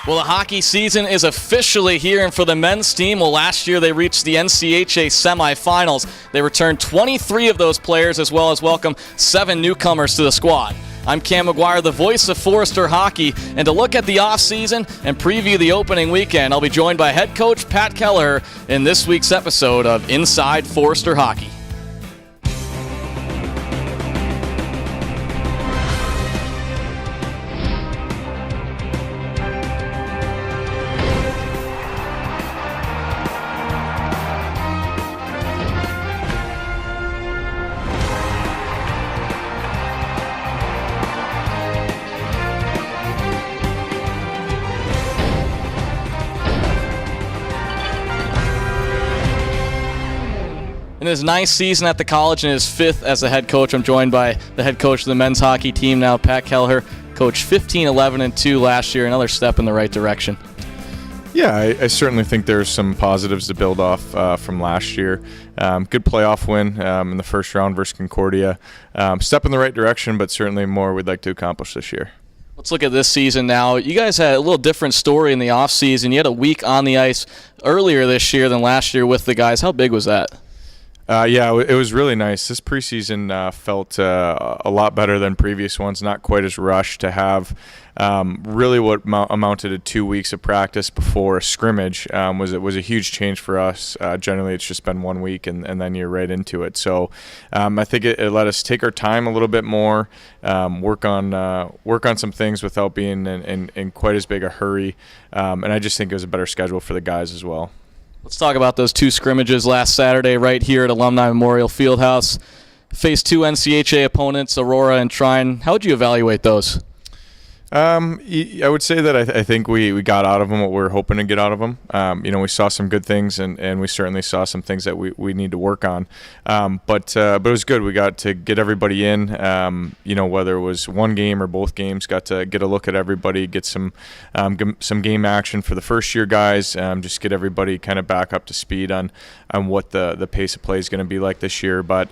Well, the hockey season is officially here, and for the men's team, well, last year they reached the NCHA semifinals. They returned 23 of those players, as well as welcome 7 newcomers to the squad. I'm Cam McGuire, the voice of Forester Hockey, and to look at the offseason and preview the opening weekend, I'll be joined by head coach Pat Kelleher in this week's episode of Inside Forester Hockey. In his 9th season at the college and his 5th as a head coach, I'm joined by the head coach of the men's hockey team now, Pat Kelleher. Coached 15-11-2 last year, another step in the right direction. Yeah, I certainly think there's some positives to build off from last year. Good playoff win in the first round versus Concordia. Step in the right direction, but certainly more we'd like to accomplish this year. Let's look at this season now. You guys had a little different story in the offseason. You had a week on the ice earlier this year than last year with the guys. How big was that? Yeah, it was really nice. This preseason felt a lot better than previous ones, not quite as rushed to have really what amounted to 2 weeks of practice before a scrimmage was a huge change for us. Generally, it's just been 1 week and then you're right into it. So I think it let us take our time a little bit more, work on some things without being in quite as big a hurry. And I just think it was a better schedule for the guys as well. Let's talk about those 2 scrimmages last Saturday right here at Alumni Memorial Fieldhouse. Faced 2 NCHA opponents, Aurora and Trine. How would you evaluate those? I would say that I think we got out of them what we were hoping to get out of them. We saw some good things and we certainly saw some things that we need to work on. But it was good. We got to get everybody in, whether it was one game or both games, got to get a look at everybody, get some game action for the first year guys, just get everybody kind of back up to speed on what the pace of play is going to be like this year. But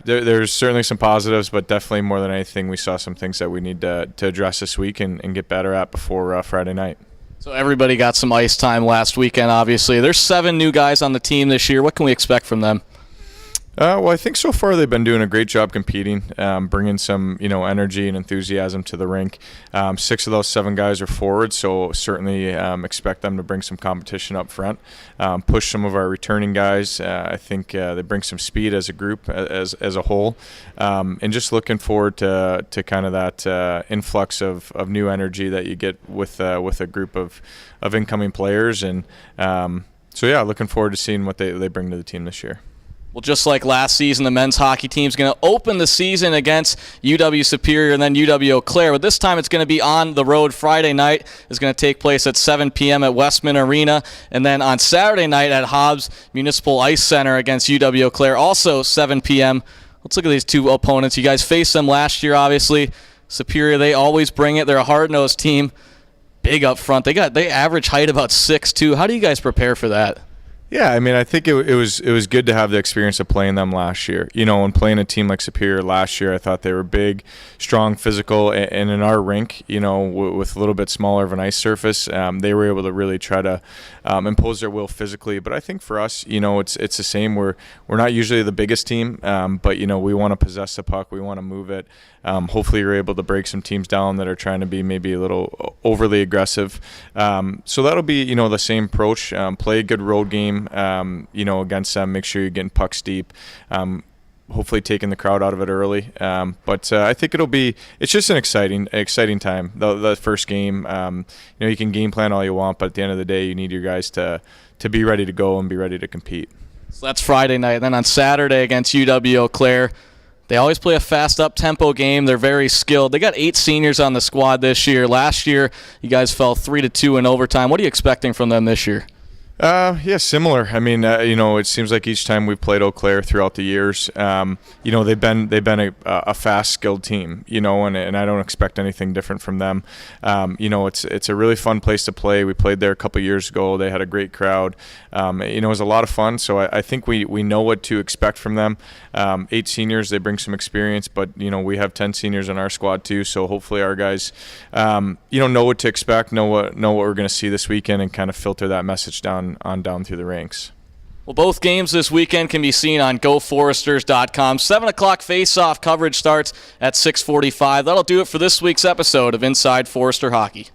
there's certainly some positives, but definitely more than anything, we saw some things that we need to address this week and get better at before Friday night. So everybody got some ice time last weekend, obviously. There's 7 new guys on the team this year. What can we expect from them? Well, I think so far they've been doing a great job competing, bringing some energy and enthusiasm to the rink. 6 of those 7 guys are forwards, so certainly expect them to bring some competition up front. Push some of our returning guys. I think they bring some speed as a group, as a whole, and just looking forward to kind of that influx of new energy that you get with a group of incoming players, and looking forward to seeing what they bring to the team this year. Well, just like last season, the men's hockey team is going to open the season against UW Superior and then UW Eau Claire. But this time it's going to be on the road. Friday night is going to take place at 7 p.m. at Westman Arena. And then on Saturday night at Hobbs Municipal Ice Center against UW Eau Claire, also 7 p.m. Let's look at these 2 opponents. You guys faced them last year, obviously. Superior, they always bring it. They're a hard-nosed team. Big up front. They average height about 6'2". How do you guys prepare for that? Yeah, I mean, I think it was good to have the experience of playing them last year. And playing a team like Superior last year, I thought they were big, strong, physical, and in our rink, with a little bit smaller of an ice surface, they were able to really try to impose their will physically. But I think for us, it's the same. We're not usually the biggest team, but we want to possess the puck, we want to move it. Hopefully, you're able to break some teams down that are trying to be maybe a little overly aggressive. So that'll be the same approach. Play a good road game. Against them, make sure you're getting pucks deep, hopefully taking the crowd out of it early. But I think it's just an exciting time. The first game, you can game plan all you want, but at the end of the day, you need your guys to be ready to go and be ready to compete. So that's Friday night. Then on Saturday against UW Eau Claire, they always play a fast up-tempo game. They're very skilled. They got 8 seniors on the squad this year. Last year, you guys fell 3-2 in overtime. What are you expecting from them this year? Yeah, similar. I mean, it seems like each time we've played Eau Claire throughout the years, they've been a fast, skilled team. And I don't expect anything different from them. It's a really fun place to play. We played there a couple years ago. They had a great crowd. It was a lot of fun. So I think we know what to expect from them. 8 seniors, they bring some experience, but we have 10 seniors in our squad too. So hopefully our guys, know what to expect, know what we're going to see this weekend, and kind of filter that message down through the ranks. Well, both games this weekend can be seen on GoForesters.com. 7 o'clock face-off coverage starts at 6:45. That'll do it for this week's episode of Inside Forester Hockey.